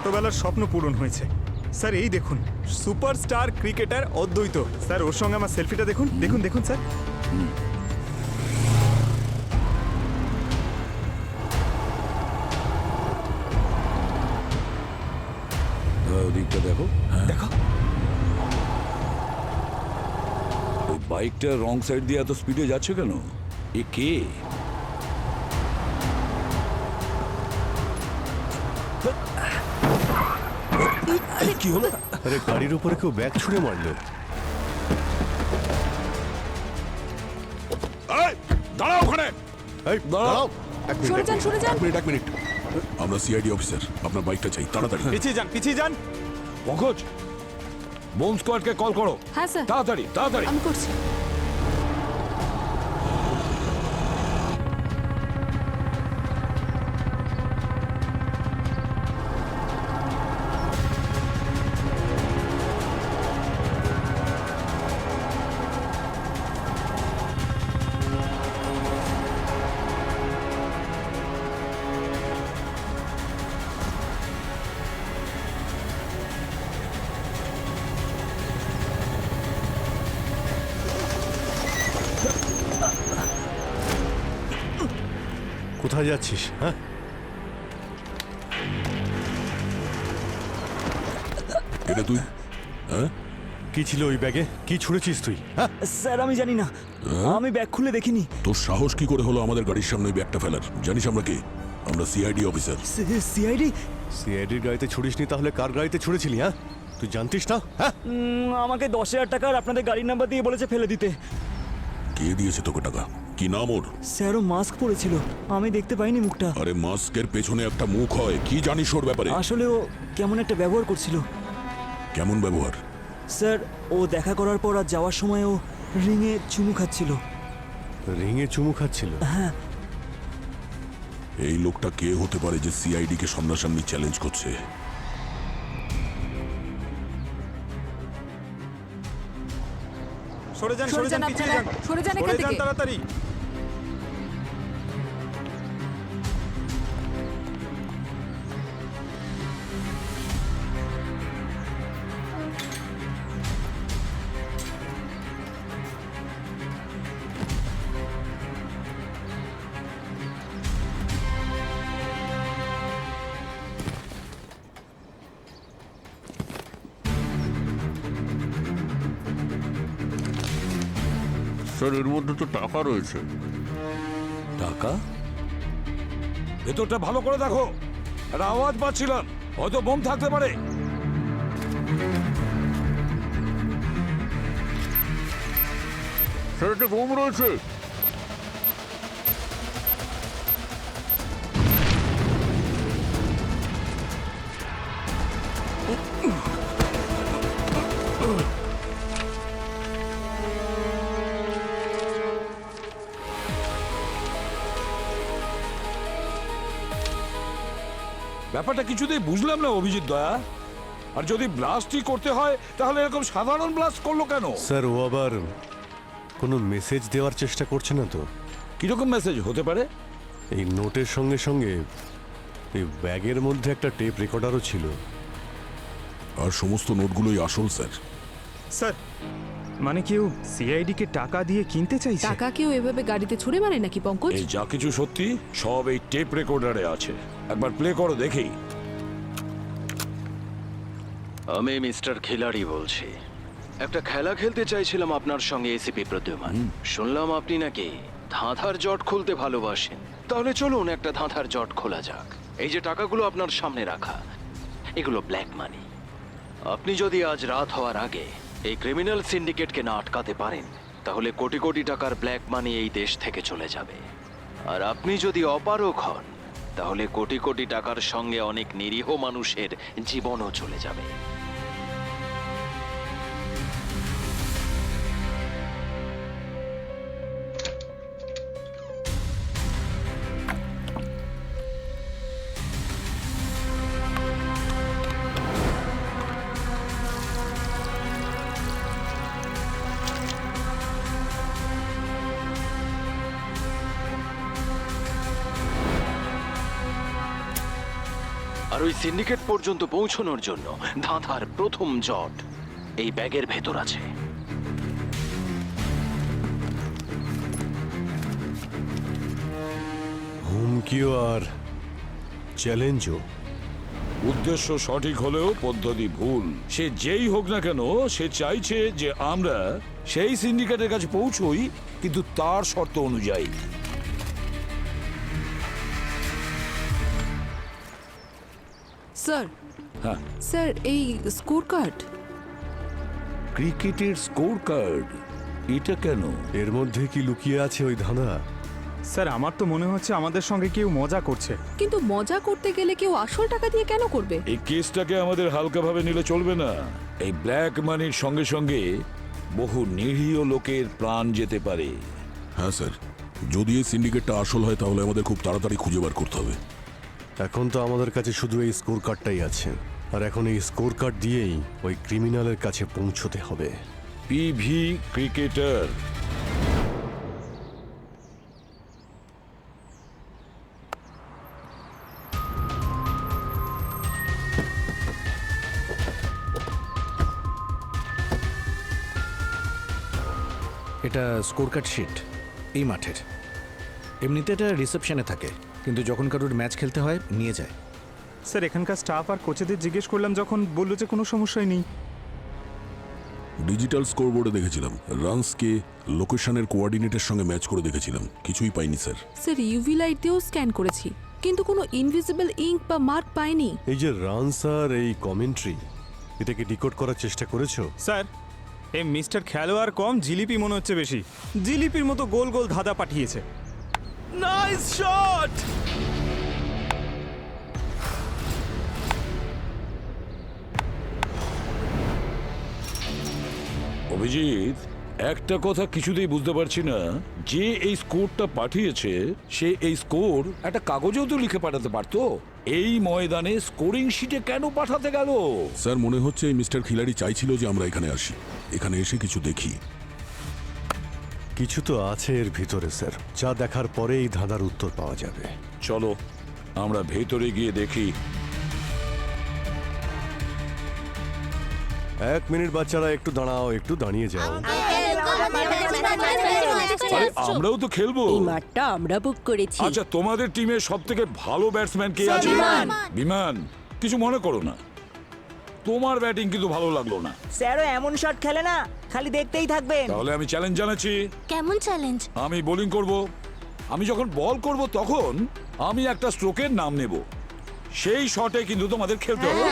ছোটবেলার স্বপ্ন পূরণ হয়েছে স্যার। এই দেখুন, সুপারস্টার ক্রিকেটার অদ্বৈত স্যার, ওর সঙ্গে আমার সেলফিটা দেখুন দেখুন দেখুন স্যার। ওদিকটা দেখো। দেখো, ওই বাইকটা রং সাইড দিয়ে এত স্পিডে যাচ্ছে কেন? এ কে? কি হলো? আরে গাড়ির উপরে কেউ ব্যাগ ছুঁড়ে মারলো। দাঁড়াও ওখানে! এই দাঁড়াও, এক মিনিট, সরে যান, সরে যান। এক মিনিট। আমরা সিআইডি অফিসার, আপনার বাইকটা চাই তাড়াতাড়ি। পিছিয়ে যান পিছিয়ে যান। পঙ্কজ, বোম স্কোয়াডকে কল করো। হ্যাঁ স্যার, তাড়াতাড়ি তাড়াতাড়ি। আমি করছি। কোথায় যাচ্ছিস? হ্যাঁ, এটা তুই? হ্যাঁ, কি ছিল ওই ব্যাগে? কি ছুঁড়েছিস তুই? হ্যাঁ, স্যার আমি জানি না, আমি ব্যাগ খুলে দেখিনি। তোর সাহস কি করে হলো আমাদের গাড়ির সামনে ওই ব্যাগটা ফেলার? জানিস আমরা কে? আমরা সিআইডি অফিসার। সিআইডি? সিআইডির গাড়িতে ছুড়িসনি তাহলে কার গাড়িতে ছুঁড়েছিলি? হ্যাঁ, তুই জানতিস না? হ্যাঁ, আমাকে 10,000 টাকার আপনাদের গাড়ির নাম্বার দিয়ে বলেছে ফেলে দিতে। কে দিয়েছে তোকে টাকা? কি নাম ওর? স্যারও মাস্ক পরেছিল, আমি দেখতে পাইনি মুখটা। আরে মাস্কের পেছনে একটা মুখ হয়, কি জানিস ওর ব্যাপারে? আসলে ও কেমন একটা ব্যবহার করছিল। কেমন ব্যবহার? স্যার ও দেখা করার পর আর যাওয়ার সময় ও রিংয়ে চুমু খাচ্ছিল। রিংয়ে চুমু খাচ্ছিল? হ্যাঁ। এই লোকটা কে হতে পারে যে সিআইডি কে সামনাসামনি চ্যালেঞ্জ করছে? সরে যান সরে সরে যান যান পিছিয়ে আপনারা, যান সরে যান এখান সরে যান থেকে। তাড়াতাড়ি। স্যার এর মধ্যে তো টাকা রয়েছে। টাকা? ভেতরটা ভালো করে দেখো, একটা আওয়াজ পাচ্ছিলাম, হয়তো বোম থাকতে পারে। স্যার একটা বোম রয়েছে। ব্যাপারটা কিছুতেই বুঝলাম না অভিজিৎ দয়া। আর যদি ব্লাস্টই করতে হয় তাহলে এরকম সাধারণ ব্লাস্ট করলো কেন? স্যার ও আবার কোনো মেসেজ দেওয়ার চেষ্টা করছে না তো? কিরকম মেসেজ হতে পারে? এই নোটের সঙ্গে সঙ্গে এই ব্যাগের মধ্যে একটা টেপ রেকর্ডারও ছিল। আর সমস্ত নোটগুলোই আসল স্যার। স্যার মানে কেউ সিআইডি কে টাকা দিয়ে কিনতে চাইছে? টাকা কেউ এভাবে গাড়িতে ছুঁড়ে মারে নাকি পঙ্কজ? এই যা কিছু সত্যি সব এই টেপ রেকর্ডারে আছে, একবার প্লে করো দেখি। আমি মিস্টার খিলাড়ি বলছি। একটা খেলা খেলতে চাইছিলাম আপনার সঙ্গে এসিপি প্রদ্যুমান। শুনলাম আপনি নাকি ধাঁধার জট খুলতে ভালোবাসেন। তাহলে চলুন একটা ধাঁধার জট খোলা যাক। এই যে টাকাগুলো আপনার সামনে রাখা, এগুলো ব্ল্যাক মানি। আপনি যদি আজ রাত হওয়ার আগে এই ক্রিমিনাল সিন্ডিকেটকে না আটকাতে পারেন, তাহলে কোটি কোটি টাকার ব্ল্যাক মানি এই দেশ থেকে চলে যাবে। আর আপনি যদি অপারগ হন, তাহলে কোটি কোটি টাকার সঙ্গে অনেক নিরীহ মানুষের জীবনও চলে যাবে। আর ওই ওই সিন্ডিকেট পর্যন্ত পৌঁছানোর জন্য ধাঁধার প্রথম জট এই ব্যাগের ভেতর আছে। হুমকিও আর চ্যালেঞ্জও। উদ্দেশ্য সঠিক হলেও পদ্ধতি ভুল। সে যেই হোক না কেন, সে চাইছে যে আমরা সেই সিন্ডিকেটের কাছে পৌঁছই, কিন্তু তার শর্ত অনুযায়ী। স্যার, হ্যাঁ, স্যার এই স্কোর কার্ড। ক্রিকেটের স্কোর কার্ড, এটা কেন? এর মধ্যে কি লুকিয়ে আছে ওই ধাঁধা? স্যার আমার তো মনে হচ্ছে আমাদের সঙ্গে কেউ মজা করছে। কিন্তু মজা করতে গেলে কেউ আসল টাকা দিয়ে কেন করবে? এই কেসটাকে আমাদের হালকাভাবে নিলে চলবে না। এই ব্ল্যাক মানির সঙ্গে সঙ্গে বহু নিরীহ লোকের প্রাণ যেতে পারে। হ্যাঁ স্যার, যদি এই সিন্ডিকেটটা আসল হয় তাহলে আমাদের খুব তাড়াতাড়ি খুঁজে বার করতে হবে। এখন তো আমাদের কাছে শুধু এই স্কোর কার্ডটাই আছে, আর এখন এই স্কোর কার্ড দিয়েই ওই ক্রিমিনালের কাছে পৌঁছতে হবে। PV cricketer. এটা স্কোর কার্ড শিট এই মাঠের। এমনিতে এটা রিসেপশনে থাকে, কিন্তু যখন কারোর ম্যাচ খেলতে হয় নিয়ে যায়। স্যার এখানকার স্টাফ আর কোচেদের জিজ্ঞেস করলাম, যখন বললো যে কোনো সমস্যাই নেই। ডিজিটাল স্কোরবোর্ডে দেখেছিলাম, রানসকে লোকেশনের কোঅর্ডিনেটের সঙ্গে ম্যাচ করে দেখেছিলাম, কিছুই পাইনি স্যার। স্যার ইউভি লাইট দিয়েও স্ক্যান করেছি, কিন্তু কোনো ইনভিজিবল ইঙ্ক বা মার্ক পাইনি। এই যে রানস আর এই কমেন্ট্রি, এটাকে ডিকোড করার চেষ্টা করেছো? স্যার এই মিস্টার খেলোয়াড় কম, জিলিপি মনে হচ্ছে বেশি। জিলিপির মতো গোল গোল ধাঁধা পাঠিয়েছে। Nice shot! অভিজিৎ, একটা কথা কিছুতেই বুঝতে পারছি না, যে এই স্কোরটা পাঠিয়েছে সে এই স্কোর একটা কাগজেও তো লিখে পাঠাতে পারতো। এই ময়দানে স্কোরিং শিটে কেন পাঠাতে গেল? স্যার মনে হচ্ছে এই মিস্টার খিলাড়ি চাইছিল যে আমরা এখানে আসি, এখানে এসে কিছু দেখি। কিছু তো আছে এর ভিতরে স্যার, যা দেখার পরে এই ধাঁধার উত্তর পাওয়া যাবে। চলো আমরা ভেতরে গিয়ে দেখি। 1 মিনিট বাচ্চারা, একটু দাঁড়াও, একটু দাঁড়িয়ে যাও। আরে আমরাও তো খেলবো। এই মাঠটা আমরা বুক করেছি। আচ্ছা, তোমাদের টিমের সব থেকে ভালো ব্যাটসম্যান কে আছে? বিমান, কিছু মনে করো না, তোমার ব্যাটিং কিন্তু ভালো লাগলো না। স্যারও এমন শট খেলে না, খালি দেখতেই থাকবেন। তাহলে আমি চ্যালেঞ্জ জানাচ্ছি। কেমন চ্যালেঞ্জ? আমি বোলিং করব, আমি যখন বল করব তখন আমি একটা স্ট্রোকের নাম নেব, সেই শটে কিন্তু তোমাদের খেলতে হবে।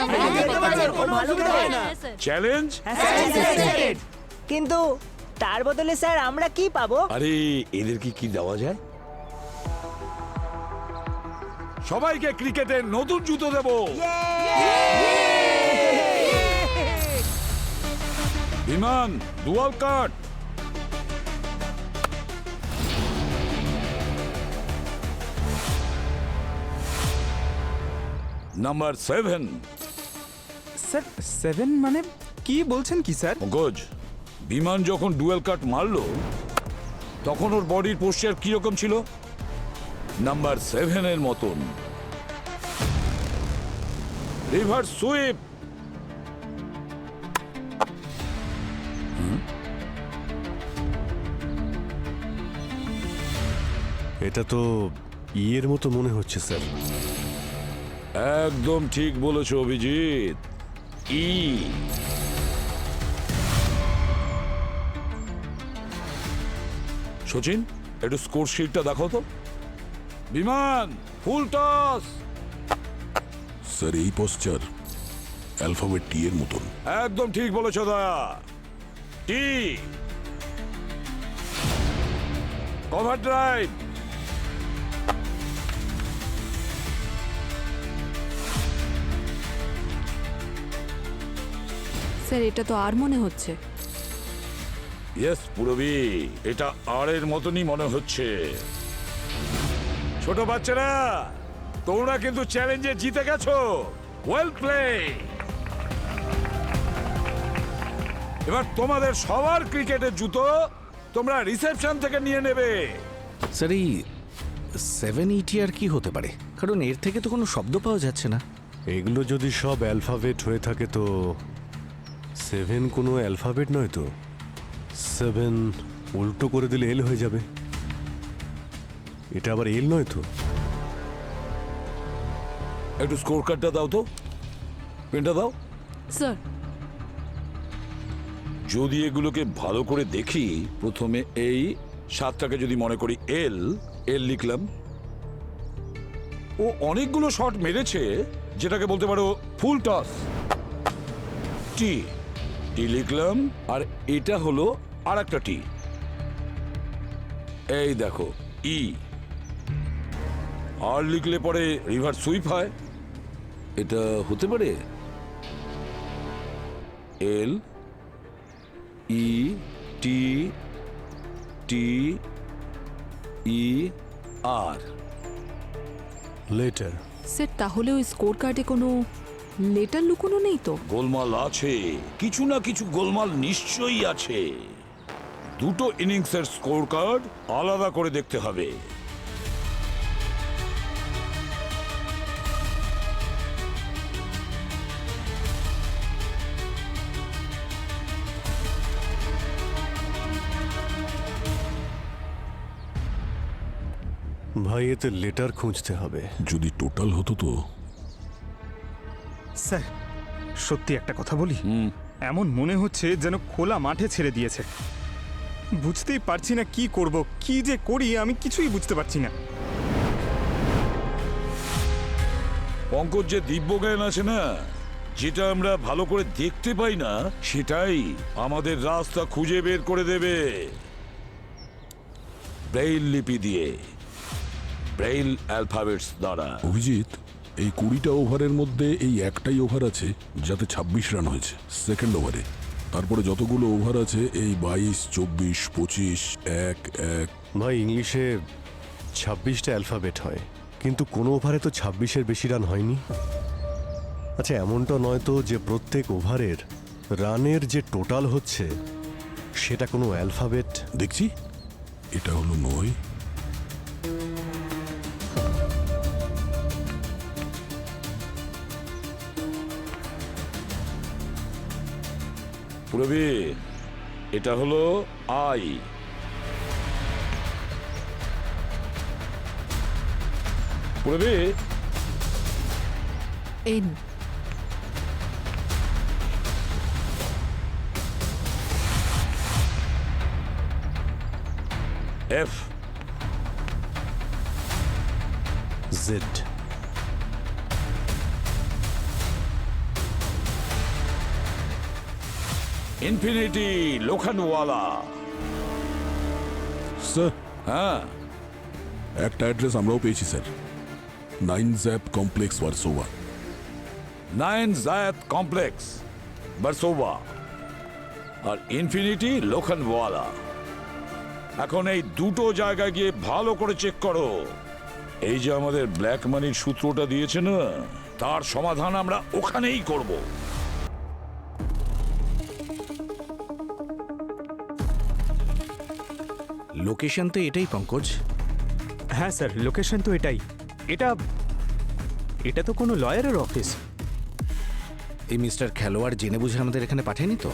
চ্যালেঞ্জ? কিন্তু তার বদলে স্যার আমরা কি পাবো? আরে এদেরকে কি দেওয়া যায়? সবাইকে ক্রিকেটের নতুন জুতো দেব। বিমান, ডুয়াল কাট। নাম্বার 7। স্যার 7 মানে কি বলছেন কি স্যার? পঙ্কজ, বিমান যখন ডুয়েল কাট মারলো তখন ওর বডির পোস্টার কিরকম ছিল? নাম্বার 7 এর মতন। Reverse sweep. এটা তো ইয়ের মতো মনে হচ্ছে স্যার। একদম ঠিক বলেছো অভিজিৎ, ই। সচিন, একটু স্কোর শিটটা দেখো তো। বিমান, ফুল টস। স্যার এই পোস্টার অ্যালফাবেট টি এর মতন। একদম ঠিক বলেছো দয়া, টি। Cover drive. স্যার এটা তো আর মনে হচ্ছে। ইয়েস পুরবি, এটা আর এর মতনই মনে হচ্ছে। ছোট বাচ্চারা, তোমরা কিন্তু চ্যালেঞ্জে জিতে গেছো। Well play. এবার তোমাদের সবার ক্রিকেটের জুতো তোমরা রিসেপশন থেকে নিয়ে নেবে। স্যার এই 780 আর কি হতে পারে? কারণ এর থেকে তো কোনো শব্দ পাওয়া যাচ্ছে না। এগুলো যদি সব অ্যালফাবেট হয়ে থাকে তো 7 কোনো অ্যালফাবেট নয় তো। 7 উল্টো করে দিলে এল হয়ে যাবে। এটা আবার এল নয় তো। একটু স্কোর কার্ডটা দাও তো, পেনটা দাও। স্যার, যদি এগুলোকে ভালো করে দেখি, প্রথমে এই 7টাকে যদি মনে করি এল, এল লিখলাম। ও অনেকগুলো শট মেরেছে, যেটাকে বলতে পারো ফুল টস। টি, টি লিখলাম, আর এটা হলো আর একটা টি। এই দেখো ই, আর লিখলে পরে রিভার সুইপ হয়। এটা হতে পারে এল ই টি টি ই আর। লেটার। স্যার তাহলে ওই স্কোর কার্ডে কোনো লেটার লুকোনো নেই তো? গোলমাল আছে, কিছু না কিছু গোলমাল নিশ্চয়ই আছে। দুটো ইনিংসের স্কোর কার্ড আলাদা করে দেখতে হবে। ভাই এতে লেটার খুঁজতে হবে। যদি টোটাল হতো তো। স্যার, সত্যি একটা কথা বলি, এমন মনে হচ্ছে যেন খোলা মাঠে ছেড়ে দিয়েছে। বুঝতেই পারছি না কি করব, কি যে করি আমি কিছুই বুঝতে পারছি না। পঙ্কজ, যে দিব্যজ্ঞান আছে না, যেটা আমরা ভালো করে দেখতে পাই না, সেটাই আমাদের রাস্তা খুঁজে বের করে দেবে। ব্রেইল লিপি দিয়ে, ব্রেইল অ্যালফাবেটস দ্বারা। অভিজিৎ, এই 20টা ওভারের মধ্যে এই একটাই ওভার আছে যাতে 26 রান হয়েছে সেকেন্ড ওভারে। তারপরে যতগুলো ওভার আছে এই 22, 24, 25, 1, 1। ভাই ইংলিশে 26টা অ্যালফাবেট হয়, কিন্তু কোনো ওভারে তো 26-এর বেশি রান হয়নি। আচ্ছা, এমনটা নয় তো যে প্রত্যেক ওভারের রানের যে টোটাল হচ্ছে সেটা কোনো অ্যালফাবেট? দেখছি, এটা হলো 9। পুরবি, এটা হলো I. Purabi, N. F. Z. Infinity Lokhandwala. Sir, হ্যাঁ, একটা অ্যাড্রেস আমরাও পেয়েছি স্যার। 9 জ্যাপ কমপ্লেক্স, ভার্সোভা। 9 জায়াত কমপ্লেক্স, বারসোভা। আর ইনফিনিটি লোখানওয়ালা। এখন এই দুটো জায়গায় গিয়ে ভালো করে চেক করো। এই যে আমাদের ব্ল্যাক মানির সূত্রটা দিয়েছে না, তার সমাধান আমরা ওখানেই করব। লোকেশন তো এটাই পঙ্কজ। হ্যাঁ স্যার, লোকেশন তো এটাই। এটা এটা তো কোনো লয়ারের অফিস। এই মিস্টার খেলোয়াড় জেনে বুঝে আমাদের এখানে পাঠায়নি তো?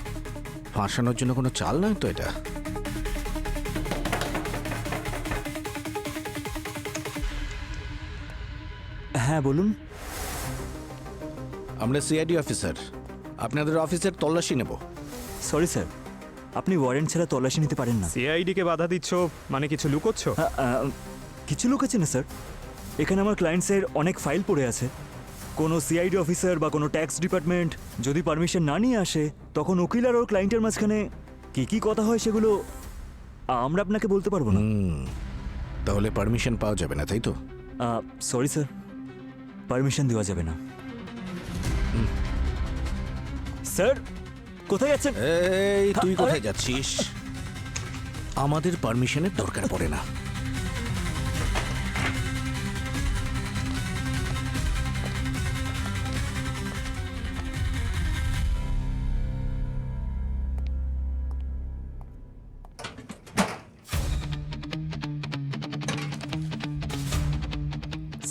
ফাঁসানোর জন্য কোনো চাল নয় তো এটা? হ্যাঁ বলুন। আমরা সিআইডি অফিসার, আপনাদের অফিসের তল্লাশি নেব। সরি স্যার, আপনি ওয়ারেন্ট ছাড়া তল্লাশি নিতে পারেন না। সিআইডি কে বাধা দিচ্ছ মানে কিছু লুকোচ্ছ? কিছু লোক আছে না স্যার, এখানে আমার ক্লায়েন্টসের অনেক ফাইল পড়ে আছে। কোনো সিআইডি অফিসার বা কোনো ট্যাক্স ডিপার্টমেন্ট যদি পারমিশন না নিয়ে আসে, তখন উকিল আর ওর ক্লায়েন্টের মাঝখানে কি কথা হয় সেগুলো আমরা আপনাকে বলতে পারবো না। তাহলে পারমিশন পাওয়া যাবে না, তাই তো? সরি স্যার, পারমিশন দেওয়া যাবে না। স্যার, কোথায় যাচ্ছেন? এই তুই কোথায় যাচ্ছিস? আমাদের পারমিশনের দরকার পড়ে না।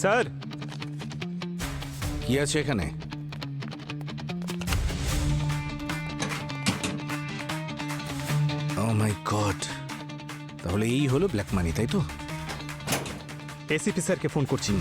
স্যার, কি কি আছে এখানে? ও মাই গড, তাহলে এই হলো ব্ল্যাক মানি, তাই তো? এসিপি স্যারকে ফোন করছি।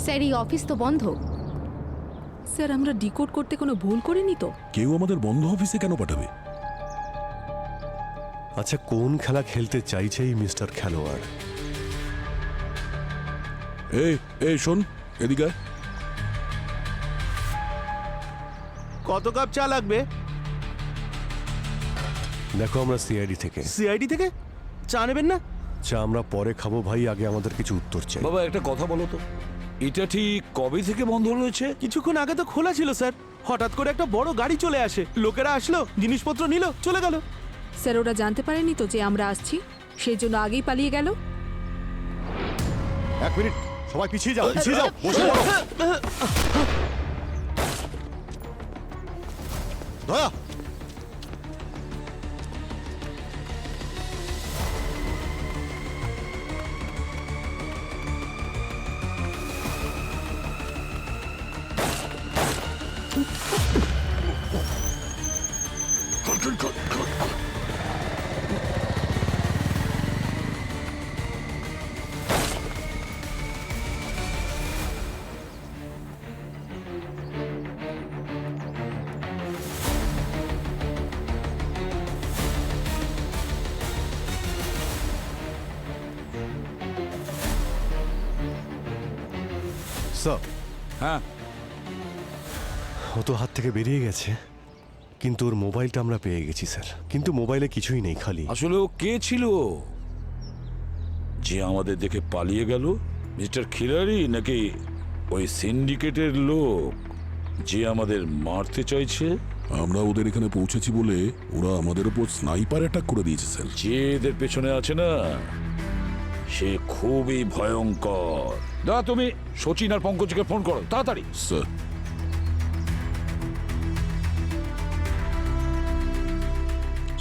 স্যার এই অফিস তো বন্ধ। স্যার আমরা ডিকোড করতে কোনো ভুল করিনি তো? কেউ আমাদের বন্ধ অফিসে কেন পাঠাবে? আচ্ছা, কোন খেলা খেলতে চাইছে এই মিস্টার খেলোয়াড়? এই শোন, এদিকে আয়। কত কাপ চা লাগবে? দেখো, আমরা সিআইডি থেকে। সিআইডি থেকে চা নেবেন না? চা আমরা পরে খাবো ভাই, আগে আমাদের কিছু উত্তর চাই। বাবা একটা কথা বলো তো, এটা ঠিক কবে থেকে বন্ধ রয়েছে? কিছুক্ষণ আগে তো খোলা ছিল স্যার। হঠাৎ করে একটা বড় গাড়ি চলে আসে, লোকেরা আসলো, জিনিসপত্র নিল, চলে গেল। স্যার ওরা জানতে পারেনি তো যে আমরা আসছি, সেই জন্য আগেই পালিয়ে গেল। এক মিনিট, সবাই পিছিয়ে যাও, পিছিয়ে যাও, বসে পড়ো। দয়া, স্যার, হ্যাঁ, ও তো হাত থেকে বেরিয়ে গেছে, কিন্তু ওর মোবাইলটা আমরা পেয়ে গেছি স্যার। কিন্তু মোবাইলে কিছুই নেই, খালি। আসলে ও কে ছিল যে আমাদের দেখে পালিয়ে গেল? মিস্টার খিলাড়ি নাকি ওই সিন্ডিকেটের লোক যে আমাদের মারতে চাইছে? আমরা ওদের এখানে পৌঁছেছি বলে ওরা আমাদের উপর স্নাইপার অ্যাটাক করে দিয়েছে স্যার। যে এদের পেছনে আছে না, সে খুবই ভয়ঙ্কর। দা, তুমি সচিন আর পঙ্কজকে ফোন করো তাড়াতাড়ি। স্যার,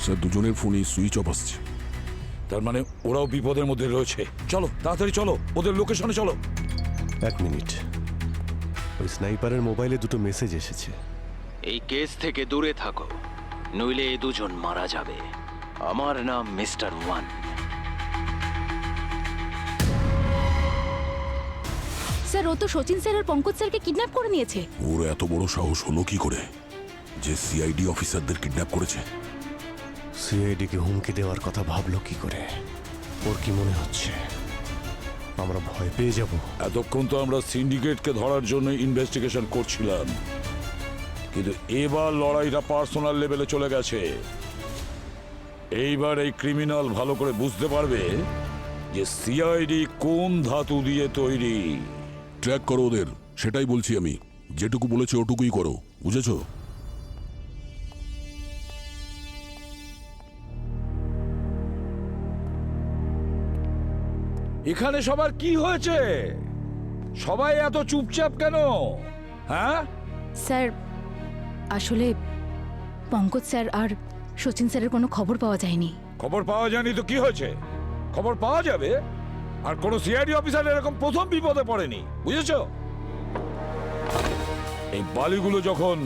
স্যার দুজনের ফোনই সুইচ অফ আসছে। তার মানে ওরাও বিপদের মধ্যে রয়েছে। চলো তাড়াতাড়ি চলো, ওদের লোকেশনে চলো। এক মিনিট, ওই স্নাইপারের মোবাইলে দুটো মেসেজ এসেছে। এই কেস থেকে দূরে থাকো, নইলে এ দুজন মারা যাবে। আমার নাম মিস্টার ওয়ান। স্যার ও তো সচিন স্যার আর পঙ্কজ স্যারকে কিডন্যাপ করে নিয়েছে। ওর এত বড় সাহস হলো কি করে যে সিআইডি অফিসারদের কিডন্যাপ করেছে? সিআইডি কে হুমকি দেওয়ার কথা ভাবলো কি করে? ওর কি মনে হচ্ছে আমরা ভয় পেয়ে যাব? এতক্ষণ তো আমরা সিন্ডিকেটকে ধরার জন্য ইনভেস্টিগেশন করছিলাম, কিন্তু এবার লড়াইটা পার্সোনাল লেভেলে চলে গেছে। এইবার এই ক্রিমিনাল ভালো করে বুঝতে পারবে যে সিআইডি কোন ধাতু দিয়ে তৈরি। ট্র্যাক করো ওদের, সেটাই বলছি আমি। যেটুকু বলেছে ওটুকুই করো, বুঝেছো? এখানে সবার কি হয়েছে? সবাই এত চুপচাপ কেন? হ্যাঁ, স্যার আসলে পঙ্কজ স্যার আর সচিন স্যারের কোনো খবর পাওয়া যায়নি। খবর পাওয়া যায়নি তো কি হয়েছে? খবর পাওয়া যাবে। আর কোন সিআইডি অফিসার এরকম প্রথম বিপদে পড়েনি, বুঝেছো? এই বালিগুলো যখন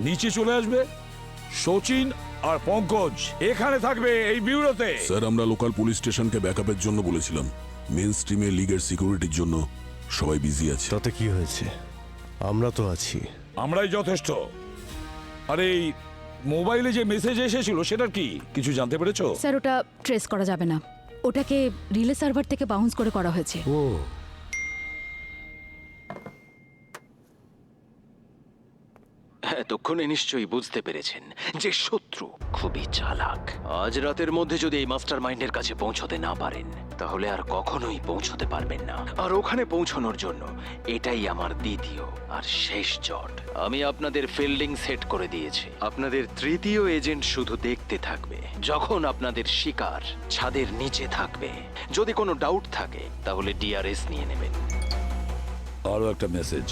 নিচে চলে আসবে, সচিন আর পঙ্কজ এখানে থাকবে এই বিউরোতে। স্যার, আমরা লোকাল পুলিশ স্টেশনকে ব্যাকআপের জন্য বলেছিলাম। মেন স্ট্রিমে লিগের সিকিউরিটির জন্য সবাই বিজি আছে। তাতে কি হয়েছে? আমরা তো আছি। আমরাই যথেষ্ট। আর এই মোবাইলে যে মেসেজ এসেছিল সেটার কি কিছু জানতে পেরেছো? স্যার ওটা ট্রেস করা যাবে না, ওটাকে রিলে সার্ভার থেকে বাউন্স করে করা হয়েছে। ও, এতক্ষণে নিশ্চয়ই বুঝতে পেরেছেন যে শত্রু খুবই চালাক। আজ রাতের মধ্যে যদি এই মাস্টার মাইন্ডের কাছে পৌঁছতে না পারেন তাহলে আর কখনোই পৌঁছতে পারবেন না। আর ওখানে পৌঁছানোর জন্য এটাই আমার দ্বিতীয় আর শেষ জট। আমি আপনাদের ফিল্ডিং সেট করে দিয়েছি। আপনাদের তৃতীয় এজেন্ট শুধু দেখতে থাকবে যখন আপনাদের শিকার ছাদের নিচে থাকবে। যদি কোনো ডাউট থাকে তাহলে ডিআরএস নিয়ে নেবেন। আরো একটা মেসেজ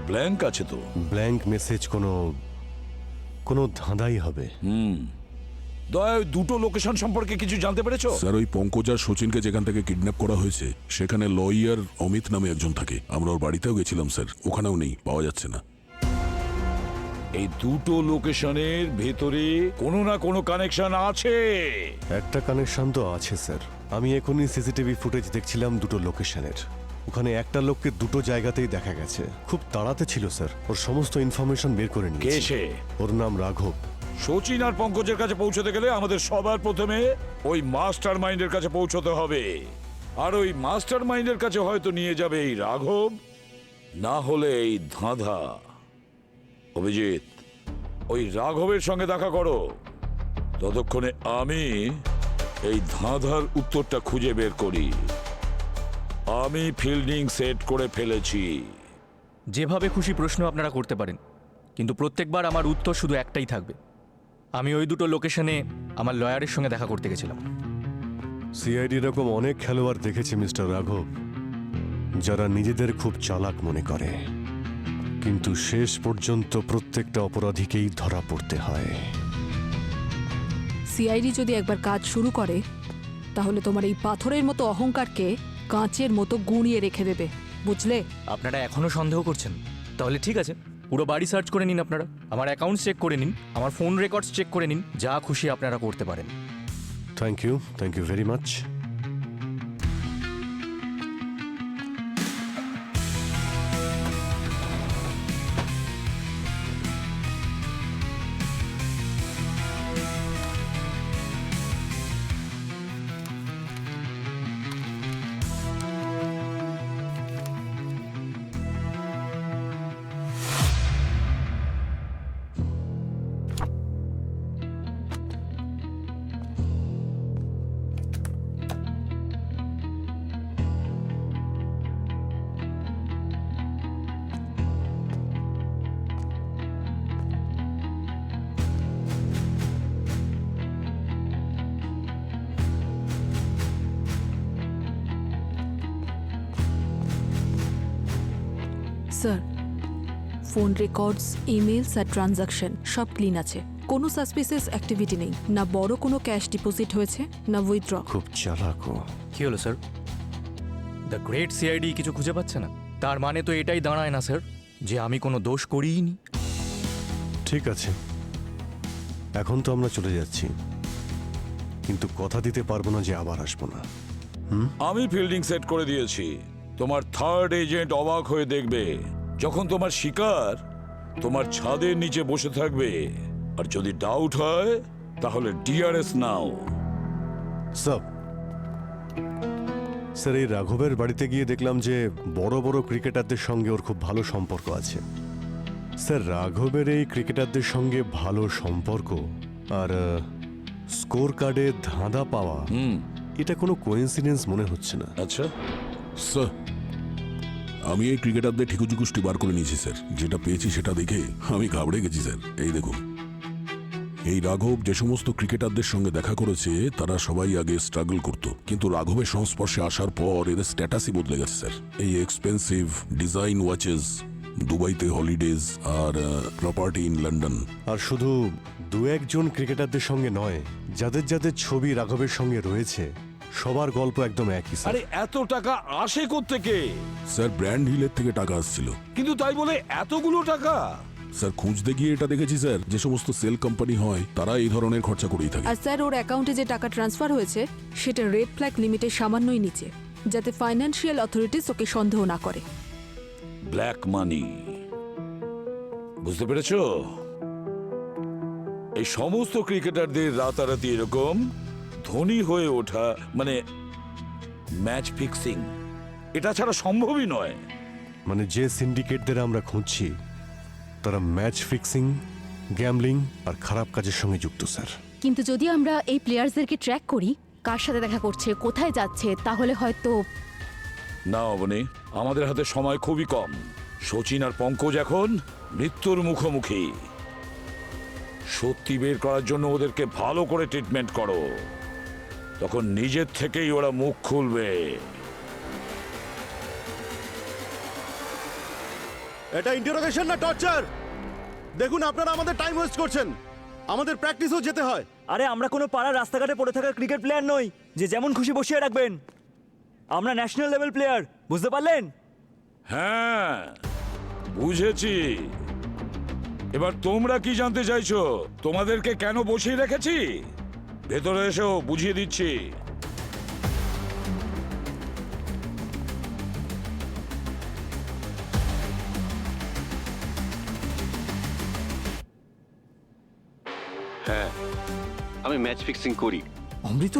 ব্ল্যাঙ্ক আছে তো? ব্ল্যাঙ্ক মেসেজ কোনো ধাঁধাই হবে। দয়া ওই দুটো লোকেশন সম্পর্কে কিছু জানতে পেরেছো? স্যার ওই পঙ্কজ আর সচিনকে যেখান থেকে কিডন্যাপ করা হয়েছে সেখানে লয়ার অমিত নামে একজন থাকে। আমরা ওর বাড়িতেও গেছিলাম স্যার, ওখানেও নেই, পাওয়া যাচ্ছে না। এই দুটো লোকেশনের ভেতরে কোনো না কোনো কানেকশন আছে। একটা কানেকশন তো আছে স্যার। আমি এখনই সিসিটিভি ফুটেজ দেখছিলাম দুটো লোকেশনের। ওখানে একটা লোককে দুটো জায়গাতেই দেখা গেছে। খুব তাড়াতে ছিল স্যার, ওর সমস্ত ইনফরমেশন বের করে কে নিয়েছি। সে? ওর নাম রাঘব। সচিন আর পঙ্কজের কাছে পৌঁছতে গেলে আমাদের সবার প্রথমে ওই মাস্টার মাইন্ডের কাছে পৌঁছতে হবে। আর ওই মাস্টার মাইন্ডের কাছে হয়তো নিয়ে যাবে এই রাঘব, না হলে এই ধাঁধা। অভিজিৎ, ওই রাঘবের সঙ্গে দেখা করো, ততক্ষণে আমি এই ধাঁধার উত্তরটা খুঁজে বের করি। আমি ফিল্ডিং সেট করে ফেলেছি। যেভাবে খুশি প্রশ্ন আপনারা করতে পারেন, কিন্তু প্রত্যেকবার আমার উত্তর শুধু একটাই থাকবে। আমি ওই দুটো লোকেশনে আমার লয়ারের সঙ্গে দেখা করতে গেছিলাম। সিআইডি এরকম অনেক খেলোয়াড় দেখেছে মিস্টার রাঘব, যারা নিজেদের খুব চালাক মনে করে, কিন্তু শেষ পর্যন্ত প্রত্যেকটা অপরাধীকেই ধরা পড়তে হয়। সিআইডি যদি একবার কাজ শুরু করে তাহলে তোমার এই পাথরের মতো অহংকারকে কাঁচের মতো গুঁড়িয়ে রেখে দেবে, বুঝলে? আপনারা এখনো সন্দেহ করছেন? তাহলে ঠিক আছে, পুরো বাড়ি সার্চ করে নিন, আপনারা আমার অ্যাকাউন্টস চেক করে নিন, আমার ফোন রেকর্ডস চেক করে নিন, যা খুশি আপনারা করতে পারেন। Thank you very much. Sir, phone records, emails আর ট্রানজাকশন সব ক্লিন আছে। কোনো সাসপিসিয়াস অ্যাক্টিভিটি নেই, না বড় কোনো ক্যাশ ডিপোজিট হয়েছে না উইথড্র। খুব চালাক ও। কি হলো স্যার? দ্য গ্রেট সিআইডি কিছু খুঁজে পাচ্ছে না? তার মানে তো এটাই দাঁড়ায় না স্যার যে আমি কোনো দোষ করিনি। ঠিক আছে, এখন তো আমরা চলে যাচ্ছি, কিন্তু কথা দিতে পারবো না যে আবার আসবো না। আমি ফিল্ডিং সেট করে দিয়েছি। তোমার থার্ড এজেন্ট অবাক হয়ে দেখবে যখন তোমার শিকার তোমার ছাদের নিচে বসে থাকবে। আর যদি ডাউট হয় তাহলে ডিআরএস নাও। স্যার, এই রাঘবের বাড়িতে গিয়ে দেখলাম যে বড় বড় ক্রিকেটারদের সঙ্গে ওর খুব ভালো সম্পর্ক আছে। স্যার, রাঘবের এই ক্রিকেটারদের সঙ্গে ভালো সম্পর্ক আর স্কোর কার্ডে ধাঁধা পাওয়া, এটা কোনো কোইন্সিডেন্স মনে হচ্ছে না। আচ্ছা স্যার, আমি এই ক্রিকেটারদের ঠিকুজুকুষ্টি বার করে নিয়েছি স্যার। যেটা পেয়েছি সেটা দেখে আমি ঘাবড়ে গেছি স্যার। এই দেখুন, এই রাঘব যে সমস্ত ক্রিকেটারদের সঙ্গে দেখা করেছে তারা সবাই আগে স্ট্রাগল করত, কিন্তু রাঘবের সংস্পর্শে আসার পর এদের স্ট্যাটাসই বদলে গেছে স্যার। এই এক্সপেন্সিভ ডিজাইন ওয়াচেস, দুবাইতে হলিডেজ আর প্রপার্টি ইন লন্ডন। আর শুধু দু একজন ক্রিকেটারদের সঙ্গে নয়, যাদের যাদের ছবি রাঘবের সঙ্গে রয়েছে সবার গল্প একদম একই স্যার। আরে এত টাকা আসে কোত্থেকে? স্যার, ব্র্যান্ড হিলের থেকে টাকা আসছিল। কিন্তু তাই বলে এতগুলো টাকা? স্যার, খুঁজতে গিয়ে এটা দেখেছি স্যার, যে সমস্ত সেল কোম্পানি হয় তারা এই ধরনের খরচা করেই থাকে। আর স্যার, ওর অ্যাকাউন্টে যে টাকা ট্রান্সফার হয়েছে সেটা রেড ফ্ল্যাগ লিমিটের সামান্যই নিচে, যাতে ফাইন্যান্সিয়াল অথরিটিস ওকে সন্দেহ না করে। ব্ল্যাক মানি, বুঝতে পেরেছো? এই সমস্ত ক্রিকেটারদের রাতারাতি এরকম ধনী হয়ে ওঠা মানে ম্যাচ ফিক্সিং, এটা ছাড়া সম্ভবই নয়। মানে যে সিন্ডিকেটদের আমরা খুঁজছি তারা ম্যাচ ফিক্সিং, গ্যামলিং আর খারাপ কাজের সঙ্গে যুক্ত স্যার। কিন্তু যদি আমরা এই প্লেয়ার্সদেরকে ট্র্যাক করি, কার সাথে দেখা করছে, কোথায় যাচ্ছে, তাহলে হয়তো না অবনী, আমাদের হাতে সময় খুবই কম। সচিন আর পঙ্কজ এখন মৃত্যুর মুখোমুখি। সত্যি বের করার জন্য ওদেরকে ভালো করে ট্রিটমেন্ট করো, তখন নিজের থেকেই ওরা মুখ খুলবে। এটা ইন্টারোগেশন না টর্চার। দেখুন আপনারা আমাদের টাইম ওয়েস্ট করছেন, আমাদের প্র্যাকটিসও যেতে হয়। আরে আমরা কোনো পাড়ার রাস্তাঘাটে পড়ে থাকা ক্রিকেট প্লেয়ার নই যে যেমন খুশি বসিয়ে রাখবেন। আমরা ন্যাশনাল লেভেল প্লেয়ার, বুঝতে পারলেন? হ্যাঁ বুঝেছি। এবার তোমরা কি জানতে চাইছো? তোমাদেরকে কেন বসিয়ে রেখেছি? ভেতরে এসো, বুঝিয়ে দিচ্ছি। হ্যাঁ, আমি ম্যাচ ফিক্সিং করি। অমৃত,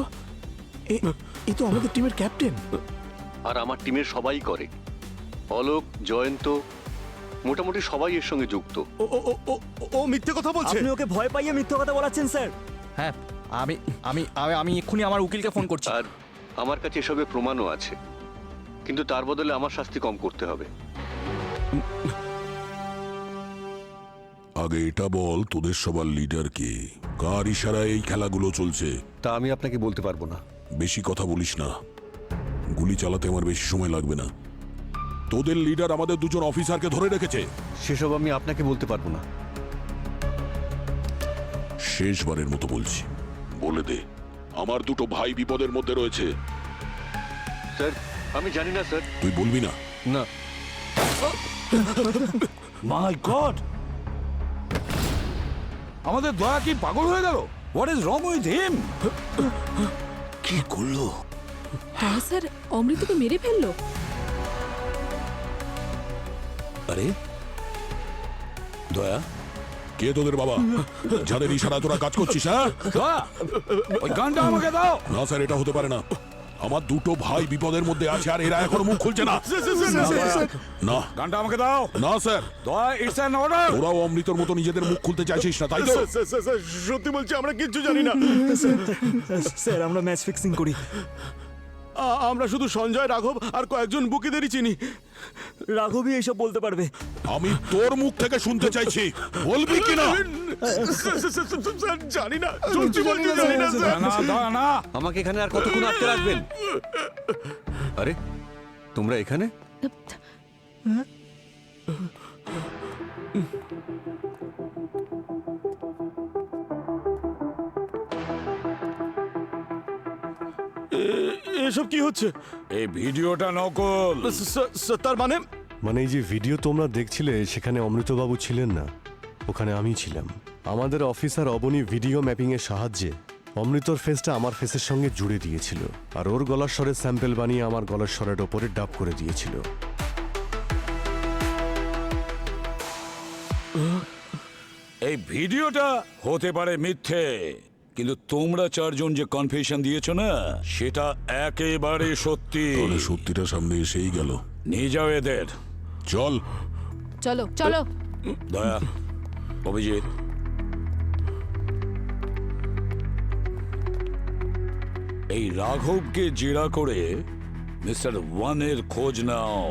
এ তো আমাদের টিমের ক্যাপ্টেন। আর আমার টিমের সবাই করে। অলোক, জয়ন্ত, মোটামুটি সবাই এর সঙ্গে যুক্ত। ও মিথ্যে কথা বলছে। আপনি ওকে ভয় পাইয়ে মিথ্যে কথা বলাচ্ছেন স্যার। হ্যাঁ, আমি আমি আমি এক্ষুনি আমার উকিলকে ফোন করছি। আর আমার কাছে এসবের প্রমাণও আছে, কিন্তু তার বদলে আমার শাস্তি কম করতে হবে। আগে এটা বল, তোদের সবার লিডার কে? কার ইশারায় এই খেলাগুলো চলছে? তা আমি আপনাকে বলতে পারবো না। বেশি কথা বলিস না, গুলি চালাতে আমার বেশি সময় লাগবে না। তোদের লিডার আমাদের দুজন অফিসারকে ধরে রেখেছে। সেসব আমি আপনাকে বলতে পারবো না। শেষবারের মতো বলছি, বলে দে, আমার দুটো ভাই বিপদের মধ্যে রয়েছে। স্যার, আমি জানি না স্যার। তুই বলবি না? না। মাই গড, আমাদের দয়া কি পাগল হয়ে গেল? What is wrong with him? কি করলো? হ্যাঁ স্যার, অমৃতকে মেরে ফেললো। আরে দয়া, কে তোদের বাবা, যাদের ইশারা তোরা কাজ করছিস? হ্যাঁ, দয়া, ওই গানটা আমাকে দাও। না স্যার, এটা হতে পারে না। আমার দুটো ভাই বিপদের মধ্যে আছে আর এরা এখনো মুখ খুলছে না। না, গানটা আমাকে দাও। না স্যার, দয়া, ইটস অ্যান অর্ডার। ওরাও অমৃতর মতো নিজেদের মুখ খুলতে চাইছিস না, তাই তো? সত্যি বলছি, আমরা কিচ্ছু জানি না। স্যার, আমরা ম্যাচ ফিক্সিং করি। আমরা শুধু সঞ্জয়, রাঘব আর কয়েকজন বুকিদেরই চিনি। রাঘবই এইসব বলতে পারবে। আমি তোর মুখ থেকে শুনতে চাইছি, বলবি কিনা? জানি না, সত্যি বলছি জানি না স্যার। না দয়া, না। আমাকে এখানে আর কতক্ষণ আটকে রাখবেন? আরে তোমরা এখানে? এসব কি হচ্ছে? এই ভিডিওটা নকল। তার মানে? মানে এই যে ভিডিও তোমরা দেখছিলে, সেখানে অমৃতবাবু ছিলেন না, ওখানে আমি ছিলাম। আমাদের অফিসার অবনী ভিডিও ম্যাপিং এর সাহায্যে অমৃতর ফেসটা আমার ফেসের সঙ্গে জুড়ে দিয়েছিল, আর ওর গলার স্বরের স্যাম্পল বানিয়ে আমার গলার স্বরের ওপরে ডাব করে দিয়েছিল। এই ভিডিওটা হতে পারে মিথ্যে, কিন্তু তোমরা চারজন যে কনফেশন দিয়েছো না, সেটা একেবারে সত্যি। তাহলে সত্যিটা সামনে এসেই গেল। নিয়ে যাও এদের। চল। চলো চলো। দয়া, অভিজিৎ, এই রাঘবকে জেরা করে মিস্টার ওয়ানের খোঁজ নাও।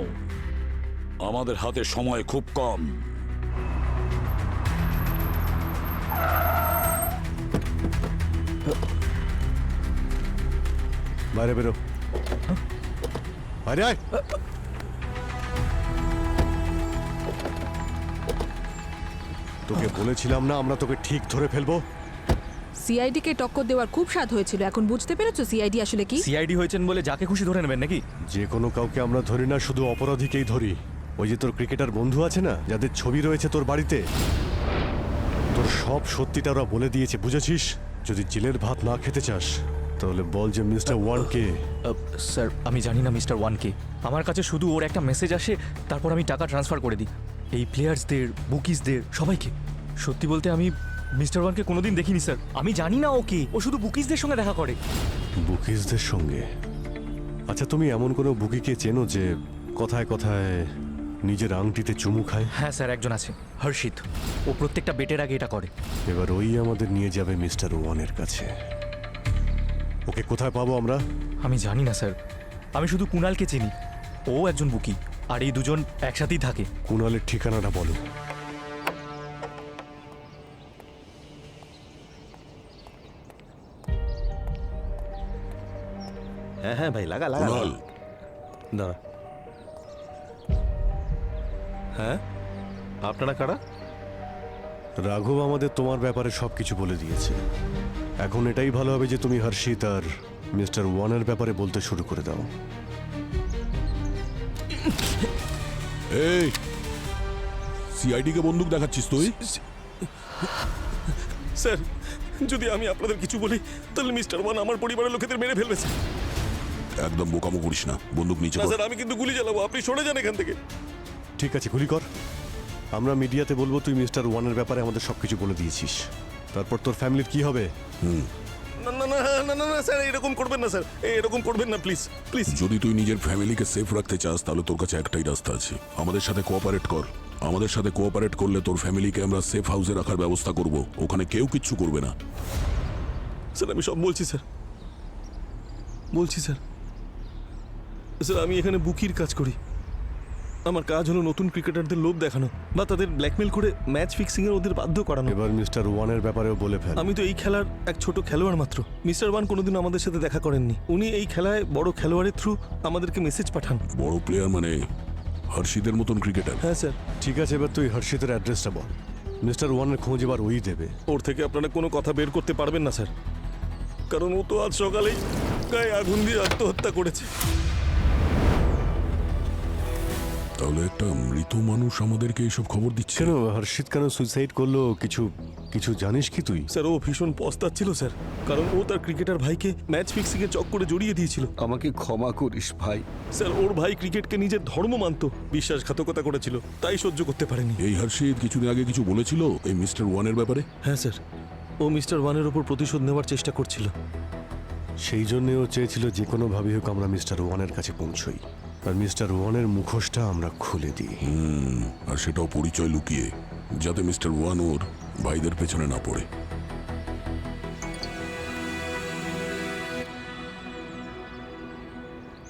আমাদের হাতে সময় খুব কম। বাইরে বেরো, বাইরে আয়। তোকে বলেছিলাম না আমরা তোকে ঠিক ধরে ফেলবো। সিআইডি কে টক্কর দেওয়ার খুব স্বাদ হয়েছিল, এখন বুঝতে পেরেছো সিআইডি আসলে কি? সিআইডি হয়েছেন বলে যাকে খুশি ধরে নেবেন নাকি? যে কোনো কাউকে আমরা ধরি না, শুধু অপরাধীকেই ধরি। ওই যে তোর ক্রিকেটার বন্ধু আছে না, যাদের ছবি রয়েছে তোর বাড়িতে, তোর সব সত্যিটা ওরা বলে দিয়েছে, বুঝেছিস? যদি জেলের ভাত না খেতে চাস তাহলে বল যে মিস্টার ওয়ানকে। স্যার, আমি জানি না মিস্টার ওয়ানকে। আমার কাছে শুধু ওর একটা মেসেজ আসে, তারপর আমি টাকা ট্রান্সফার করে দিই এই প্লেয়ার্সদের, বুকিসদের, সবাইকে। সত্যি বলতে আমি মিস্টার ওয়ানকে কোনোদিন দেখিনি স্যার। আমি জানি না ওকে, ও শুধু বুকিসদের সঙ্গে দেখা করে। বুকিসদের সঙ্গে? আচ্ছা, তুমি এমন কোনো বুকিকে চেনো যে কথায় কথায় নিজের আংটিতে চুমু খায়? হ্যাঁ স্যার, একজন আছে, হর্ষিত। ও প্রত্যেকটা বেটের আগে এটা করে। এবার ওই আমাদের নিয়ে যাবে মিস্টার ওয়ানের কাছে। ওকে কোথায় পাবো আমরা? আমি জানি না স্যার, আমি শুধু কুণালকে চিনি। ও একজন বুকি, আর এই দুজন একসাথেই থাকে। কুণালের ঠিকানাটা বলো। হ্যাঁ হ্যাঁ ভাই, লাগা লাগা কুণাল, দাঁড়া। হ্যাঁ, আপনারা কারা? রাঘব আমাদের তোমার ব্যাপারে সবকিছু বলে দিয়েছে। এখন এটাই ভালো হবে যে তুমি হর্ষিত আর মিস্টার ওয়ানের ব্যাপারে বলতে শুরু করে দাও। এই সিআইডি কে বন্দুক দেখাচ্ছিস তুই? স্যার, যদি আমি আপনাদের কিছু বলি তাহলে মিস্টার ওয়ান আমার পরিবারের লোকেদের মেরে ফেলবে স্যার। একদম বোকামো করিস না, বন্দুক নিচে কর। স্যার, আমি কিন্তু গুলি চালাবো, আপনি সরে যান এখান থেকে। ঠিক আছে, গুলি কর। আমরা মিডিয়াতে বলবো তুই মিস্টার ওয়ানের ব্যাপারে আমাদের সবকিছু বলে দিয়েছিস। তারপর তোর ফ্যামিলির কি হবে? না না না না না না স্যার, এরকম করবেন না স্যার, এরকম করবেন না প্লিজ প্লিজ। যদি তুই নিজের ফ্যামিলিকে সেফ রাখতে চাস তাহলে তোর কাছে একটাই রাস্তা আছে, আমাদের সাথে কোঅপারেট কর। আমাদের সাথে কোঅপারেট করলে তোর ফ্যামিলিকে আমরা সেফ হাউসে রাখার ব্যবস্থা করব, ওখানে কেউ কিচ্ছু করবে না। স্যার, আমি সব বলছি স্যার, বলছি স্যার। স্যার, আমি এখানে বুকির কাজ করি। আমার কাজ হলো নতুন ক্রিকেটারদের লোভ দেখানো বা তাদের ব্ল্যাকমেল করে ম্যাচ ফিক্সিংয়ে ওদের বাধ্য করানো। এবার মিস্টার ওয়ানের ব্যাপারেও বলে ফেল। আমি তো এই খেলার এক ছোট খেলোয়াড় মাত্র। মিস্টার ওয়ান কোনোদিন আমাদের সাথে দেখা করেননি। উনি এই খেলায় বড় খেলোয়াড়ের থ্রু আমাদেরকে মেসেজ পাঠান। বড় প্লেয়ার মানে হর্ষিদের মতন ক্রিকেটার? হ্যাঁ স্যার। ঠিক আছে, এবার তুই হর্ষিতের অ্যাড্রেসটা বল। মিস্টার ওয়ানের খোঁজ এবার ওই দেবে। ওর থেকে আপনারা কোনো কথা বের করতে পারবেন না স্যার, কারণ ও তো আজ সকালেই গায়ে আগুন দিয়ে আত্মহত্যা করেছে। তাহলে একটা মৃত মানুষ আমাদেরকে এইসব খবর দিচ্ছে কেন? হর্ষিত কেন সুইসাইড করলো কিছু কিছু জানিস কি তুই? স্যার, ও ভীষণ পস্তাচ্ছিল স্যার, কারণ ও তার ক্রিকেটার ভাইকে ম্যাচ ফিক্সিংয়ে চক্করে জড়িয়ে দিয়েছিল। আমাকে ক্ষমা করিস ভাই। স্যার, ওর ভাই ক্রিকেটকে নিজের ধর্ম মানত, বিশ্বাসঘাতকতা করেছিল, তাই সহ্য করতে পারেনি। এই হর্ষিত কিছুদিন আগে কিছু বলেছিল এই মিস্টার ওয়ানের ব্যাপারে? হ্যাঁ স্যার, ও মিস্টার ওয়ানের ওপর প্রতিশোধ নেওয়ার চেষ্টা করছিল। সেই জন্যে ও চেয়েছিল যে কোনোভাবেই হোক আমরা মিস্টার ওয়ানের কাছে পৌঁছই আর মিস্টার ওয়ানের মুখোশটা আমরা খুলে দিই। আর সেটাও পরিচয় লুকিয়ে, যাতে মিস্টার ওয়ান ওর ভাইদের পেছনে না পড়ে।